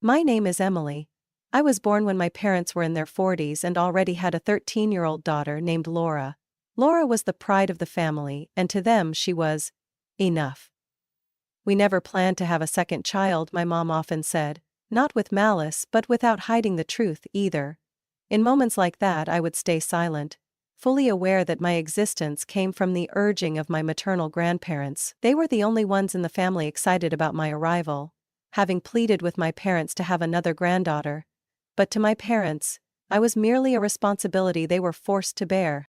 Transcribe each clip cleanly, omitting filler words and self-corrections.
My name is Emily. I was born when my parents were in their 40s and already had a 13-year-old daughter named Laura. Laura was the pride of the family, and to them she was enough. We never planned to have a second child, my mom often said, not with malice but without hiding the truth either. In moments like that I would stay silent, fully aware that my existence came from the urging of my maternal grandparents. They were the only ones in the family excited about my arrival, having pleaded with my parents to have another granddaughter. But to my parents, I was merely a responsibility they were forced to bear.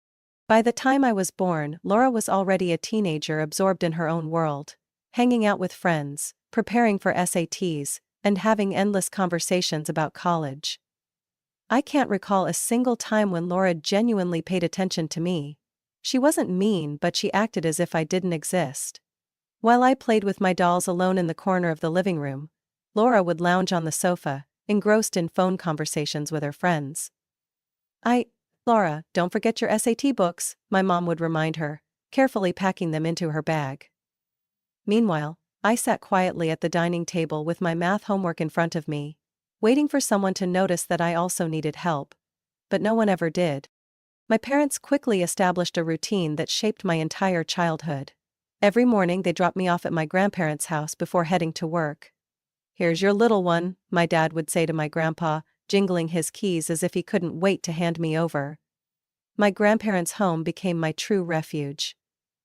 By the time I was born, Laura was already a teenager absorbed in her own world, hanging out with friends, preparing for SATs, and having endless conversations about college. I can't recall a single time when Laura genuinely paid attention to me. She wasn't mean, but she acted as if I didn't exist. While I played with my dolls alone in the corner of the living room, Laura would lounge on the sofa, engrossed in phone conversations with her friends. Laura, don't forget your SAT books, my mom would remind her, carefully packing them into her bag. Meanwhile, I sat quietly at the dining table with my math homework in front of me, waiting for someone to notice that I also needed help. But no one ever did. My parents quickly established a routine that shaped my entire childhood. Every morning they dropped me off at my grandparents' house before heading to work. "Here's your little one," my dad would say to my grandpa, jingling his keys as if he couldn't wait to hand me over. My grandparents' home became my true refuge.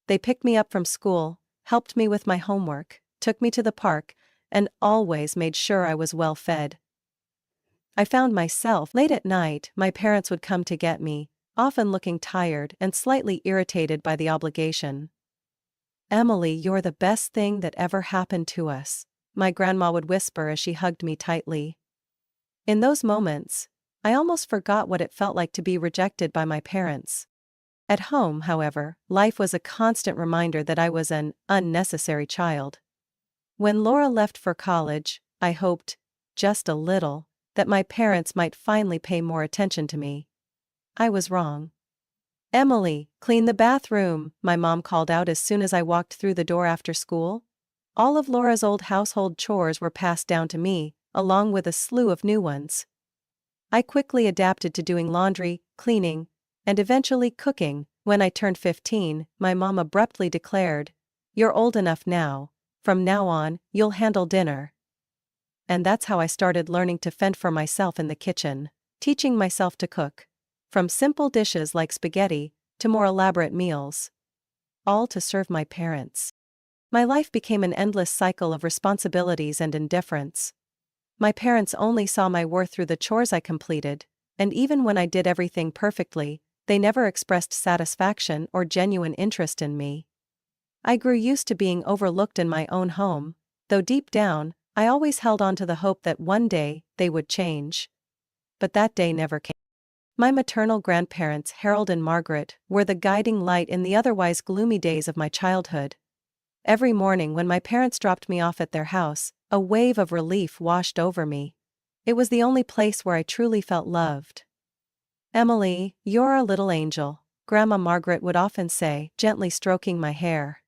They picked me up from school, helped me with my homework, took me to the park, and always made sure I was well fed. I found myself late at night, my parents would come to get me, often looking tired and slightly irritated by the obligation. "Emily, you're the best thing that ever happened to us," my grandma would whisper as she hugged me tightly. In those moments, I almost forgot what it felt like to be rejected by my parents. At home, however, life was a constant reminder that I was an unnecessary child. When Laura left for college, I hoped, just a little, that my parents might finally pay more attention to me. I was wrong. "Emily, clean the bathroom," my mom called out as soon as I walked through the door after school. All of Laura's old household chores were passed down to me, along with a slew of new ones. I quickly adapted to doing laundry, cleaning, and eventually cooking. When I turned 15, my mom abruptly declared, "You're old enough now. From now on, you'll handle dinner." And that's how I started learning to fend for myself in the kitchen, teaching myself to cook. From simple dishes like spaghetti, to more elaborate meals. All to serve my parents. My life became an endless cycle of responsibilities and indifference. My parents only saw my worth through the chores I completed, and even when I did everything perfectly, they never expressed satisfaction or genuine interest in me. I grew used to being overlooked in my own home, though deep down, I always held on to the hope that one day, they would change. But that day never came. My maternal grandparents, Harold and Margaret, were the guiding light in the otherwise gloomy days of my childhood. Every morning when my parents dropped me off at their house, a wave of relief washed over me. It was the only place where I truly felt loved. "Emily, you're a little angel," Grandma Margaret would often say, gently stroking my hair.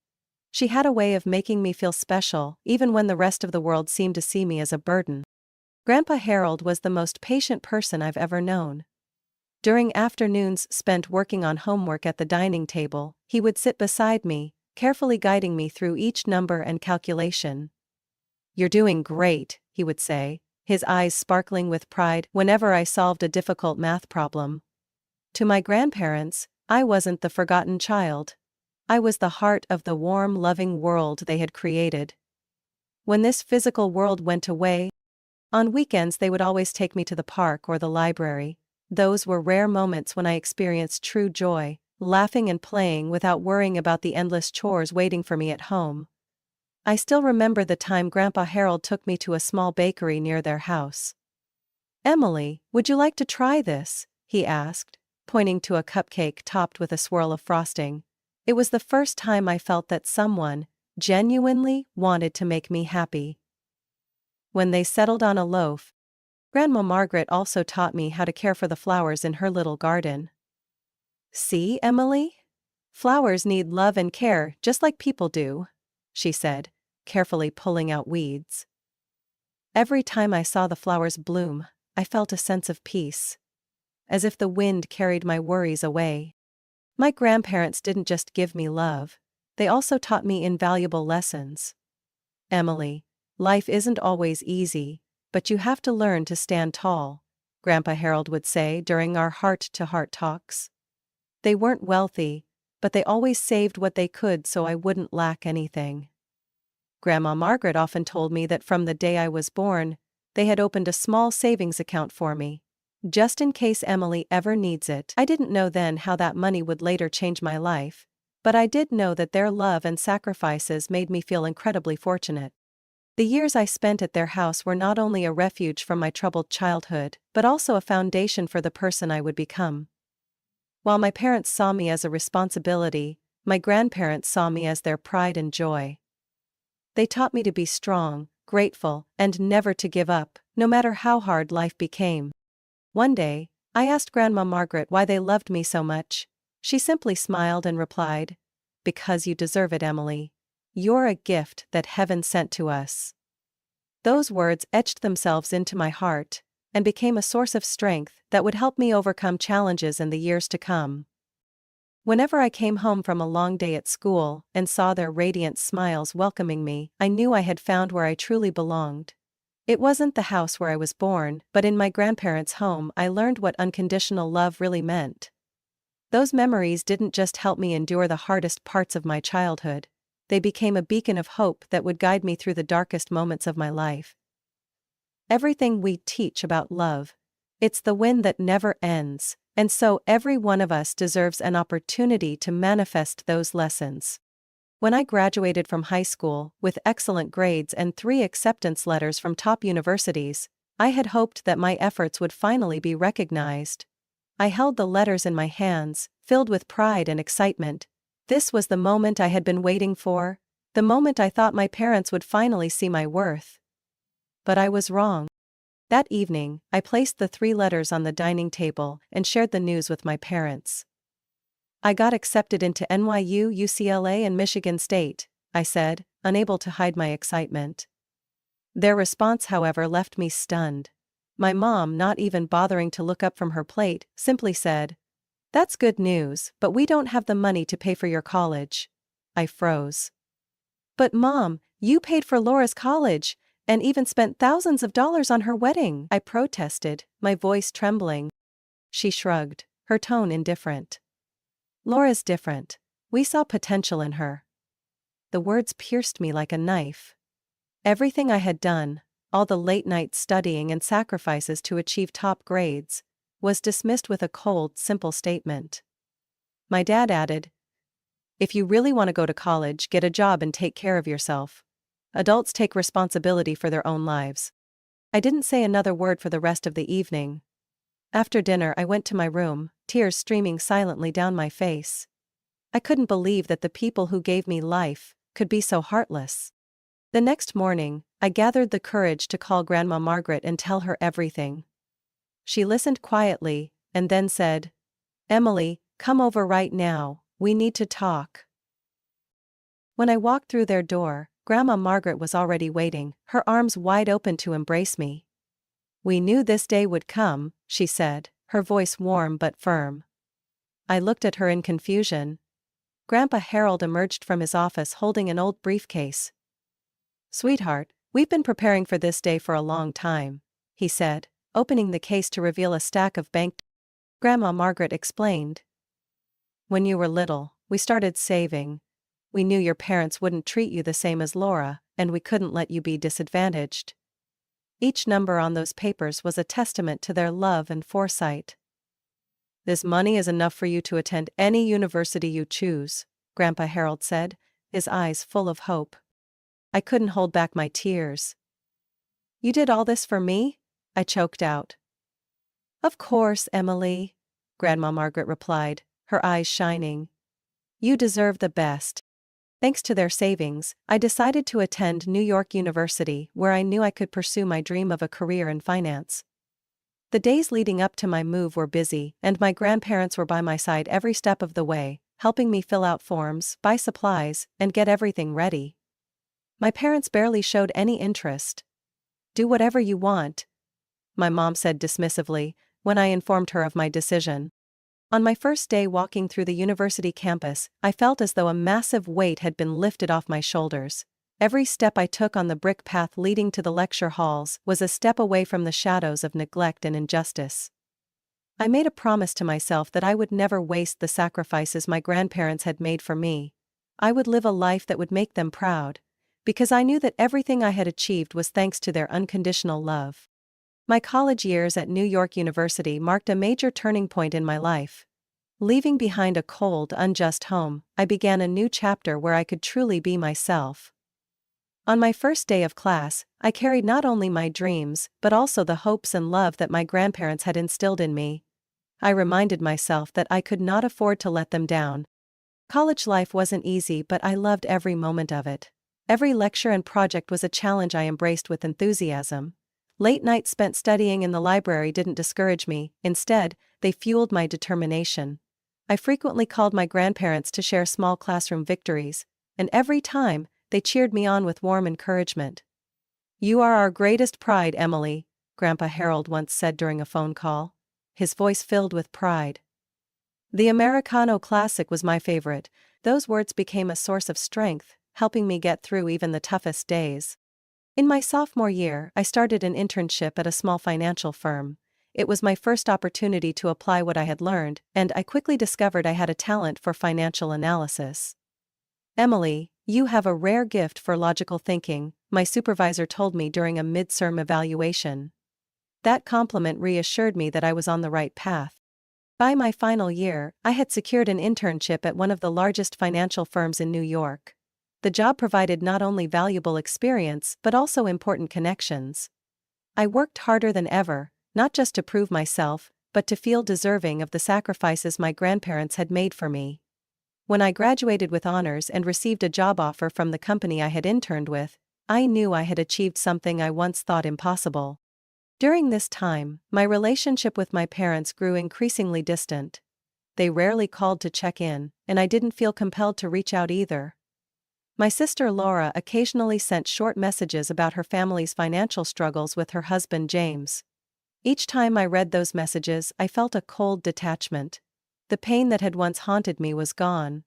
She had a way of making me feel special, even when the rest of the world seemed to see me as a burden. Grandpa Harold was the most patient person I've ever known. During afternoons spent working on homework at the dining table, he would sit beside me, carefully guiding me through each number and calculation. "You're doing great," he would say, his eyes sparkling with pride whenever I solved a difficult math problem. To my grandparents, I wasn't the forgotten child. I was the heart of the warm, loving world they had created. When this physical world went away, on weekends they would always take me to the park or the library. Those were rare moments when I experienced true joy, laughing and playing without worrying about the endless chores waiting for me at home. I still remember the time Grandpa Harold took me to a small bakery near their house. "Emily, would you like to try this?" he asked, pointing to a cupcake topped with a swirl of frosting. It was the first time I felt that someone genuinely wanted to make me happy. When they settled on a loaf, Grandma Margaret also taught me how to care for the flowers in her little garden. "See, Emily? Flowers need love and care just like people do," she said, carefully pulling out weeds. Every time I saw the flowers bloom, I felt a sense of peace. As if the wind carried my worries away. My grandparents didn't just give me love, they also taught me invaluable lessons. Emily, life isn't always easy, but you have to learn to stand tall, Grandpa Harold would say during our heart-to-heart talks. They weren't wealthy, but they always saved what they could so I wouldn't lack anything. Grandma Margaret often told me that from the day I was born, they had opened a small savings account for me, just in case Emily ever needs it. I didn't know then how that money would later change my life, but I did know that their love and sacrifices made me feel incredibly fortunate. The years I spent at their house were not only a refuge from my troubled childhood, but also a foundation for the person I would become. While my parents saw me as a responsibility, my grandparents saw me as their pride and joy. They taught me to be strong, grateful, and never to give up, no matter how hard life became. One day, I asked Grandma Margaret why they loved me so much. She simply smiled and replied, "Because you deserve it, Emily. You're a gift that heaven sent to us." Those words etched themselves into my heart, and became a source of strength that would help me overcome challenges in the years to come. Whenever I came home from a long day at school and saw their radiant smiles welcoming me, I knew I had found where I truly belonged. It wasn't the house where I was born, but in my grandparents' home I learned what unconditional love really meant. Those memories didn't just help me endure the hardest parts of my childhood, they became a beacon of hope that would guide me through the darkest moments of my life. Everything we teach about love, it's the wind that never ends, and so every one of us deserves an opportunity to manifest those lessons. When I graduated from high school, with excellent grades and 3 acceptance letters from top universities, I had hoped that my efforts would finally be recognized. I held the letters in my hands, filled with pride and excitement. This was the moment I had been waiting for, the moment I thought my parents would finally see my worth. But I was wrong. That evening, I placed the 3 letters on the dining table and shared the news with my parents. "I got accepted into NYU, UCLA, and Michigan State," I said, unable to hide my excitement. Their response, however, left me stunned. My mom, not even bothering to look up from her plate, simply said, "That's good news, but we don't have the money to pay for your college." I froze. "But Mom, you paid for Laura's college, and even spent thousands of dollars on her wedding," I protested, my voice trembling. She shrugged, her tone indifferent. "Laura's different. We saw potential in her." The words pierced me like a knife. Everything I had done, all the late night studying and sacrifices to achieve top grades, was dismissed with a cold, simple statement. My dad added, "If you really want to go to college, get a job and take care of yourself. Adults take responsibility for their own lives." I didn't say another word for the rest of the evening. After dinner, I went to my room, tears streaming silently down my face. I couldn't believe that the people who gave me life could be so heartless. The next morning, I gathered the courage to call Grandma Margaret and tell her everything. She listened quietly, and then said, "Emily, come over right now, we need to talk." When I walked through their door, Grandma Margaret was already waiting, her arms wide open to embrace me. "We knew this day would come," she said, her voice warm but firm. I looked at her in confusion. Grandpa Harold emerged from his office holding an old briefcase. "Sweetheart, we've been preparing for this day for a long time," he said, opening the case to reveal a stack of bank. Grandma Margaret explained. "When you were little, we started saving. We knew your parents wouldn't treat you the same as Laura, and we couldn't let you be disadvantaged." Each number on those papers was a testament to their love and foresight. "This money is enough for you to attend any university you choose," Grandpa Harold said, his eyes full of hope. I couldn't hold back my tears. "You did all this for me?" I choked out. "Of course, Emily," Grandma Margaret replied, her eyes shining. "You deserve the best." Thanks to their savings, I decided to attend New York University, where I knew I could pursue my dream of a career in finance. The days leading up to my move were busy, and my grandparents were by my side every step of the way, helping me fill out forms, buy supplies, and get everything ready. My parents barely showed any interest. "Do whatever you want," my mom said dismissively, when I informed her of my decision. On my first day walking through the university campus, I felt as though a massive weight had been lifted off my shoulders. Every step I took on the brick path leading to the lecture halls was a step away from the shadows of neglect and injustice. I made a promise to myself that I would never waste the sacrifices my grandparents had made for me. I would live a life that would make them proud, because I knew that everything I had achieved was thanks to their unconditional love. My college years at New York University marked a major turning point in my life. Leaving behind a cold, unjust home, I began a new chapter where I could truly be myself. On my first day of class, I carried not only my dreams but also the hopes and love that my grandparents had instilled in me. I reminded myself that I could not afford to let them down. College life wasn't easy, but I loved every moment of it. Every lecture and project was a challenge I embraced with enthusiasm. Late nights spent studying in the library didn't discourage me, instead, they fueled my determination. I frequently called my grandparents to share small classroom victories, and every time, they cheered me on with warm encouragement. "You are our greatest pride, Emily," Grandpa Harold once said during a phone call, his voice filled with pride. The Americano classic was my favorite. Those words became a source of strength, helping me get through even the toughest days. In my sophomore year, I started an internship at a small financial firm. It was my first opportunity to apply what I had learned, and I quickly discovered I had a talent for financial analysis. "Emily, you have a rare gift for logical thinking," my supervisor told me during a midterm evaluation. That compliment reassured me that I was on the right path. By my final year, I had secured an internship at one of the largest financial firms in New York. The job provided not only valuable experience but also important connections. I worked harder than ever, not just to prove myself, but to feel deserving of the sacrifices my grandparents had made for me. When I graduated with honors and received a job offer from the company I had interned with, I knew I had achieved something I once thought impossible. During this time, my relationship with my parents grew increasingly distant. They rarely called to check in, and I didn't feel compelled to reach out either. My sister Laura occasionally sent short messages about her family's financial struggles with her husband James. Each time I read those messages, I felt a cold detachment. The pain that had once haunted me was gone,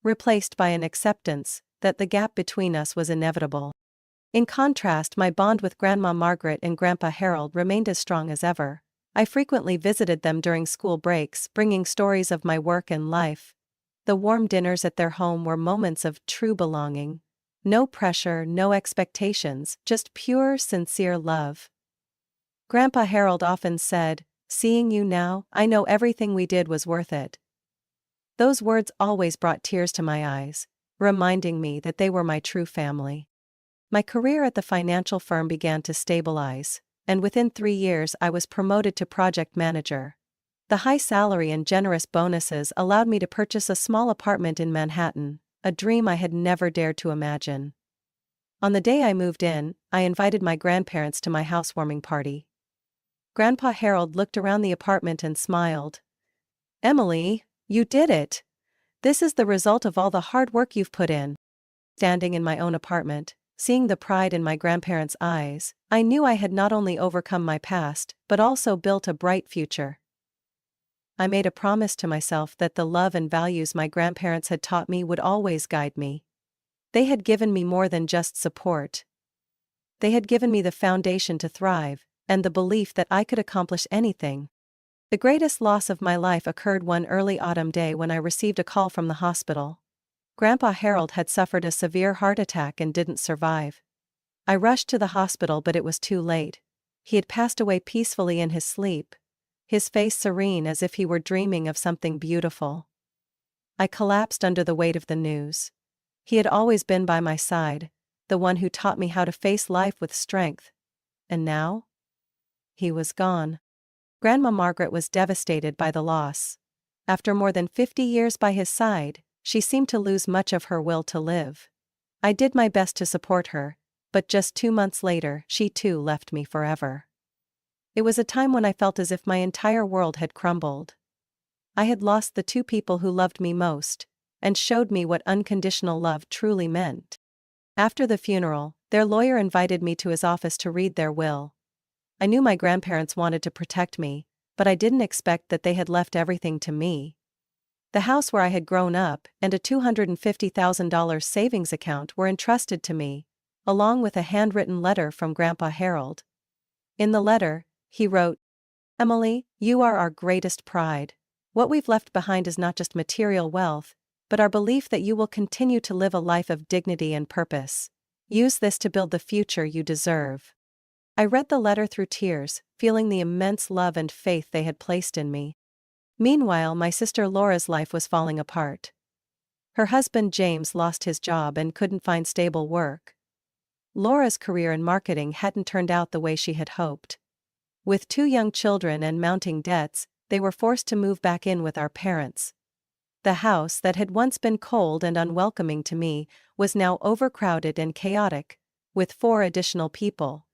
replaced by an acceptance that the gap between us was inevitable. In contrast, my bond with Grandma Margaret and Grandpa Harold remained as strong as ever. I frequently visited them during school breaks, bringing stories of my work and life. The warm dinners at their home were moments of true belonging. No pressure, no expectations, just pure, sincere love. Grandpa Harold often said, "Seeing you now, I know everything we did was worth it." Those words always brought tears to my eyes, reminding me that they were my true family. My career at the financial firm began to stabilize, and within 3 years I was promoted to project manager. The high salary and generous bonuses allowed me to purchase a small apartment in Manhattan, a dream I had never dared to imagine. On the day I moved in, I invited my grandparents to my housewarming party. Grandpa Harold looked around the apartment and smiled. "Emily, you did it! This is the result of all the hard work you've put in." Standing in my own apartment, seeing the pride in my grandparents' eyes, I knew I had not only overcome my past, but also built a bright future. I made a promise to myself that the love and values my grandparents had taught me would always guide me. They had given me more than just support. They had given me the foundation to thrive, and the belief that I could accomplish anything. The greatest loss of my life occurred one early autumn day when I received a call from the hospital. Grandpa Harold had suffered a severe heart attack and didn't survive. I rushed to the hospital, but it was too late. He had passed away peacefully in his sleep, his face serene as if he were dreaming of something beautiful. I collapsed under the weight of the news. He had always been by my side, the one who taught me how to face life with strength. And now? He was gone. Grandma Margaret was devastated by the loss. After more than 50 years by his side, she seemed to lose much of her will to live. I did my best to support her, but just 2 months later, she too left me forever. It was a time when I felt as if my entire world had crumbled. I had lost the 2 people who loved me most, and showed me what unconditional love truly meant. After the funeral, Their lawyer invited me to his office to read their will. I knew my grandparents wanted to protect me, but I didn't expect that they had left everything to me. The house where I had grown up and a $250,000 savings account were entrusted to me, along with a handwritten letter from Grandpa Harold. In the letter, he wrote, "Emily, you are our greatest pride. What we've left behind is not just material wealth, but our belief that you will continue to live a life of dignity and purpose. Use this to build the future you deserve." I read the letter through tears, feeling the immense love and faith they had placed in me. Meanwhile, my sister Laura's life was falling apart. Her husband James lost his job and couldn't find stable work. Laura's career in marketing hadn't turned out the way she had hoped. With 2 young children and mounting debts, they were forced to move back in with our parents. The house that had once been cold and unwelcoming to me was now overcrowded and chaotic, with 4 additional people.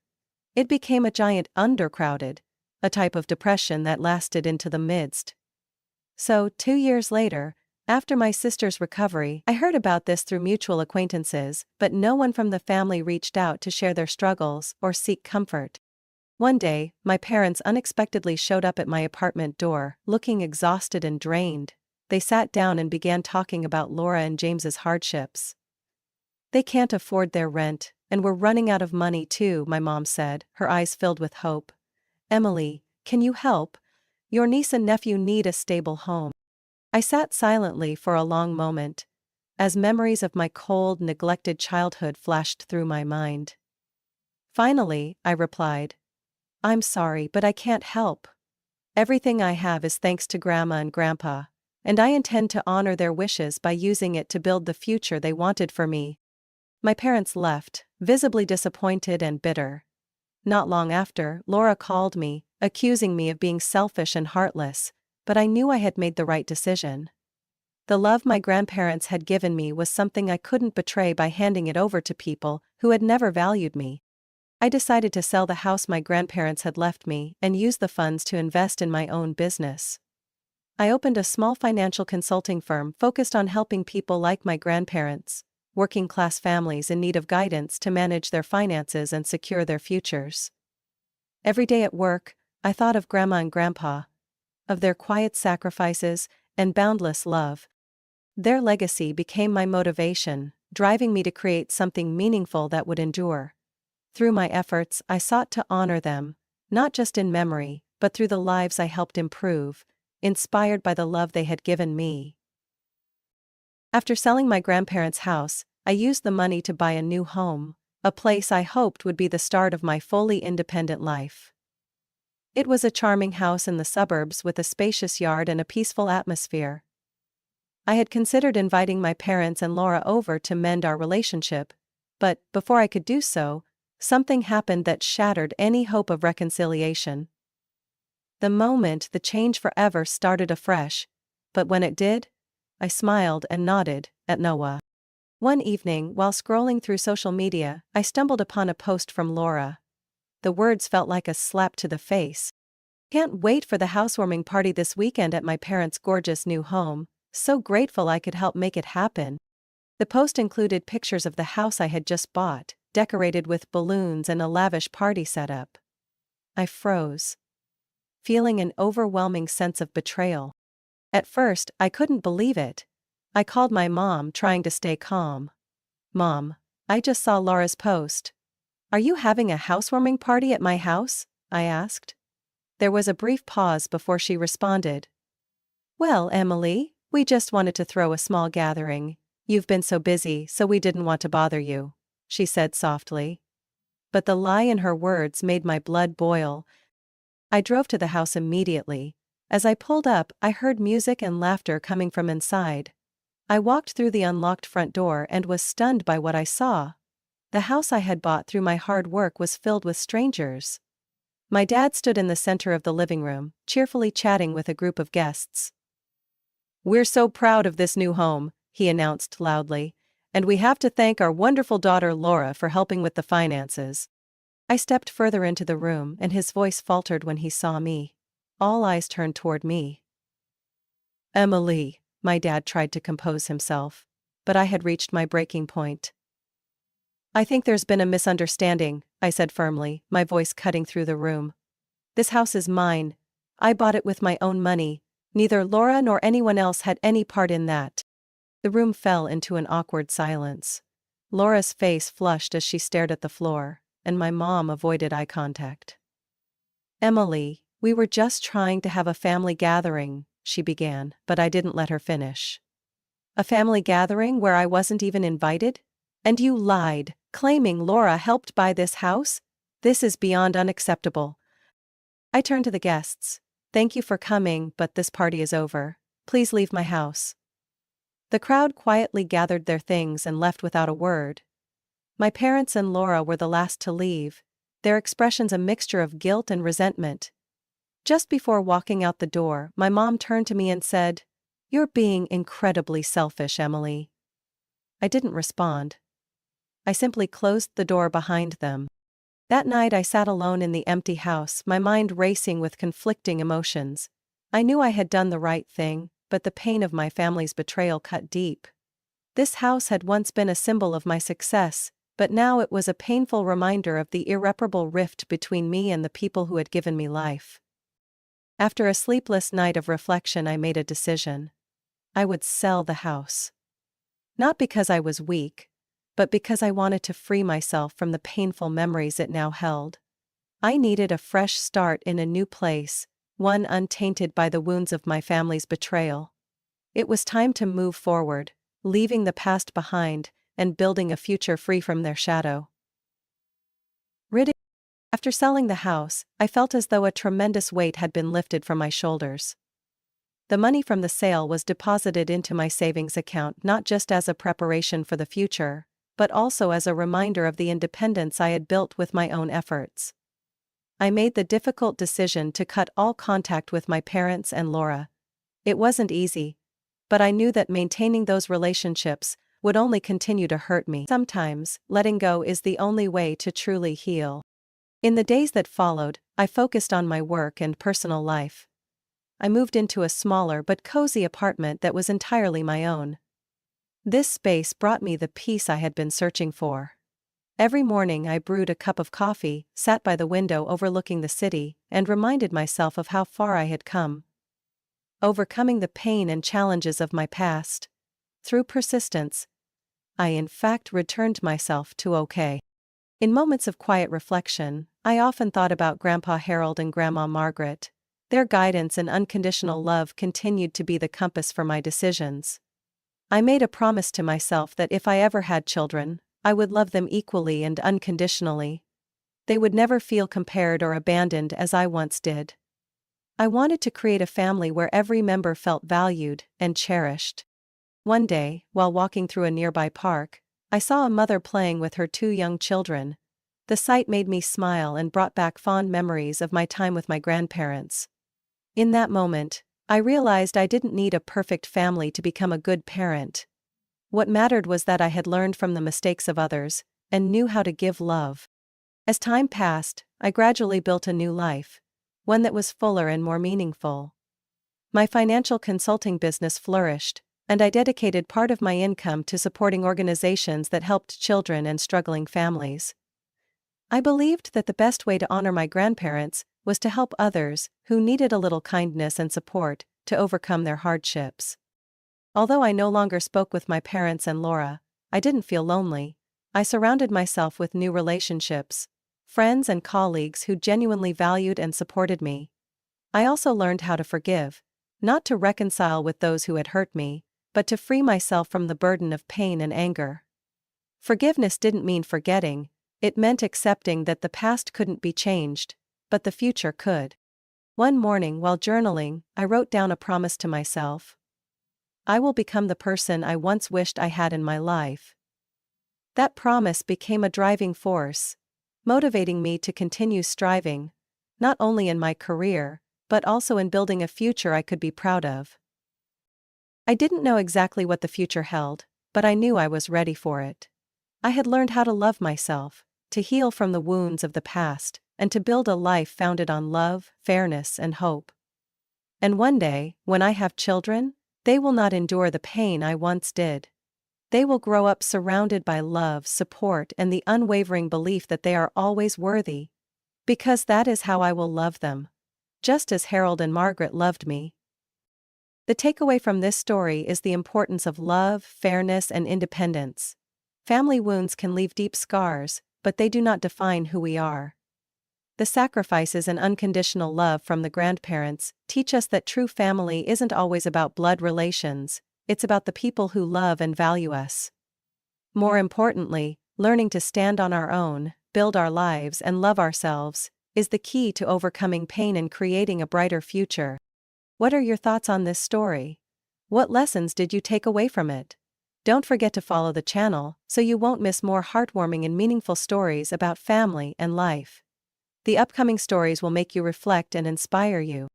It became a giant undercrowded, a type of depression that lasted into the midst. So, 2 years later, after my sister's recovery, I heard about this through mutual acquaintances, but no one from the family reached out to share their struggles or seek comfort. One day, my parents unexpectedly showed up at my apartment door, looking exhausted and drained. They sat down and began talking about Laura and James's hardships. "They can't afford their rent, and we're running out of money too," my mom said, her eyes filled with hope. "Emily, can you help? Your niece and nephew need a stable home." I sat silently for a long moment, as memories of my cold, neglected childhood flashed through my mind. Finally, I replied, "I'm sorry, but I can't help. Everything I have is thanks to Grandma and Grandpa, and I intend to honor their wishes by using it to build the future they wanted for me." My parents left, visibly disappointed and bitter. Not long after, Laura called me, accusing me of being selfish and heartless, but I knew I had made the right decision. The love my grandparents had given me was something I couldn't betray by handing it over to people who had never valued me. I decided to sell the house my grandparents had left me and use the funds to invest in my own business. I opened a small financial consulting firm focused on helping people like my grandparents, working-class families in need of guidance to manage their finances and secure their futures. Every day at work, I thought of Grandma and Grandpa, of their quiet sacrifices and boundless love. Their legacy became my motivation, driving me to create something meaningful that would endure. Through my efforts, I sought to honor them, not just in memory, but through the lives I helped improve, inspired by the love they had given me. After selling my grandparents' house, I used the money to buy a new home, a place I hoped would be the start of my fully independent life. It was a charming house in the suburbs with a spacious yard and a peaceful atmosphere. I had considered inviting my parents and Laura over to mend our relationship, but before I could do so, something happened that shattered any hope of reconciliation. The moment the change forever started afresh, but when it did, I smiled and nodded at Noah. One evening, while scrolling through social media, I stumbled upon a post from Laura. The words felt like a slap to the face. "Can't wait for the housewarming party this weekend at my parents' gorgeous new home. So grateful I could help make it happen." The post included pictures of the house I had just bought, decorated with balloons and a lavish party setup. I froze, feeling an overwhelming sense of betrayal. At first, I couldn't believe it. I called my mom, trying to stay calm. "Mom, I just saw Laura's post. Are you having a housewarming party at my house?" I asked. There was a brief pause before she responded. "Well, Emily, we just wanted to throw a small gathering. You've been so busy, so we didn't want to bother you," she said softly. But the lie in her words made my blood boil. I drove to the house immediately. As I pulled up, I heard music and laughter coming from inside. I walked through the unlocked front door and was stunned by what I saw. The house I had bought through my hard work was filled with strangers. My dad stood in the center of the living room, cheerfully chatting with a group of guests. "We're so proud of this new home," he announced loudly, "and we have to thank our wonderful daughter Laura for helping with the finances." I stepped further into the room and his voice faltered when he saw me. All eyes turned toward me. "Emily," my dad tried to compose himself, but I had reached my breaking point. I think there's been a misunderstanding, I said firmly, my voice cutting through the room. This house is mine. I bought it with my own money. Neither Laura nor anyone else had any part in that. The room fell into an awkward silence. Laura's face flushed as she stared at the floor, and my mom avoided eye contact. Emily, we were just trying to have a family gathering, she began, but I didn't let her finish. A family gathering where I wasn't even invited? And you lied, claiming Laura helped buy this house? This is beyond unacceptable. I turned to the guests. Thank you for coming, but this party is over. Please leave my house. The crowd quietly gathered their things and left without a word. My parents and Laura were the last to leave, their expressions a mixture of guilt and resentment. Just before walking out the door, my mom turned to me and said, "You're being incredibly selfish, Emily." I didn't respond. I simply closed the door behind them. That night I sat alone in the empty house, my mind racing with conflicting emotions. I knew I had done the right thing, but the pain of my family's betrayal cut deep. This house had once been a symbol of my success, but now it was a painful reminder of the irreparable rift between me and the people who had given me life. After a sleepless night of reflection, I made a decision. I would sell the house. Not because I was weak, but because I wanted to free myself from the painful memories it now held. I needed a fresh start in a new place, one untainted by the wounds of my family's betrayal. It was time to move forward, leaving the past behind, and building a future free from their shadow. After selling the house, I felt as though a tremendous weight had been lifted from my shoulders. The money from the sale was deposited into my savings account not just as a preparation for the future, but also as a reminder of the independence I had built with my own efforts. I made the difficult decision to cut all contact with my parents and Laura. It wasn't easy, but I knew that maintaining those relationships would only continue to hurt me. Sometimes, letting go is the only way to truly heal. In the days that followed, I focused on my work and personal life. I moved into a smaller but cozy apartment that was entirely my own. This space brought me the peace I had been searching for. Every morning I brewed a cup of coffee, sat by the window overlooking the city, and reminded myself of how far I had come. Overcoming the pain and challenges of my past. Through persistence, I in fact returned myself to okay. In moments of quiet reflection, I often thought about Grandpa Harold and Grandma Margaret. Their guidance and unconditional love continued to be the compass for my decisions. I made a promise to myself that if I ever had children, I would love them equally and unconditionally. They would never feel compared or abandoned as I once did. I wanted to create a family where every member felt valued and cherished. One day, while walking through a nearby park, I saw a mother playing with her two young children. The sight made me smile and brought back fond memories of my time with my grandparents. In that moment, I realized I didn't need a perfect family to become a good parent. What mattered was that I had learned from the mistakes of others, and knew how to give love. As time passed, I gradually built a new life, one that was fuller and more meaningful. My financial consulting business flourished, and I dedicated part of my income to supporting organizations that helped children and struggling families. I believed that the best way to honor my grandparents was to help others who needed a little kindness and support to overcome their hardships. Although I no longer spoke with my parents and Laura, I didn't feel lonely. I surrounded myself with new relationships, friends and colleagues who genuinely valued and supported me. I also learned how to forgive, not to reconcile with those who had hurt me, but to free myself from the burden of pain and anger. Forgiveness didn't mean forgetting, it meant accepting that the past couldn't be changed, but the future could. One morning while journaling, I wrote down a promise to myself. I will become the person I once wished I had in my life. That promise became a driving force, motivating me to continue striving, not only in my career, but also in building a future I could be proud of. I didn't know exactly what the future held, but I knew I was ready for it. I had learned how to love myself, to heal from the wounds of the past, and to build a life founded on love, fairness, and hope. And one day, when I have children, they will not endure the pain I once did. They will grow up surrounded by love, support, and the unwavering belief that they are always worthy. Because that is how I will love them. Just as Harold and Margaret loved me. The takeaway from this story is the importance of love, fairness, and independence. Family wounds can leave deep scars, but they do not define who we are. The sacrifices and unconditional love from the grandparents teach us that true family isn't always about blood relations, it's about the people who love and value us. More importantly, learning to stand on our own, build our lives, and love ourselves is the key to overcoming pain and creating a brighter future. What are your thoughts on this story? What lessons did you take away from it? Don't forget to follow the channel so you won't miss more heartwarming and meaningful stories about family and life. The upcoming stories will make you reflect and inspire you.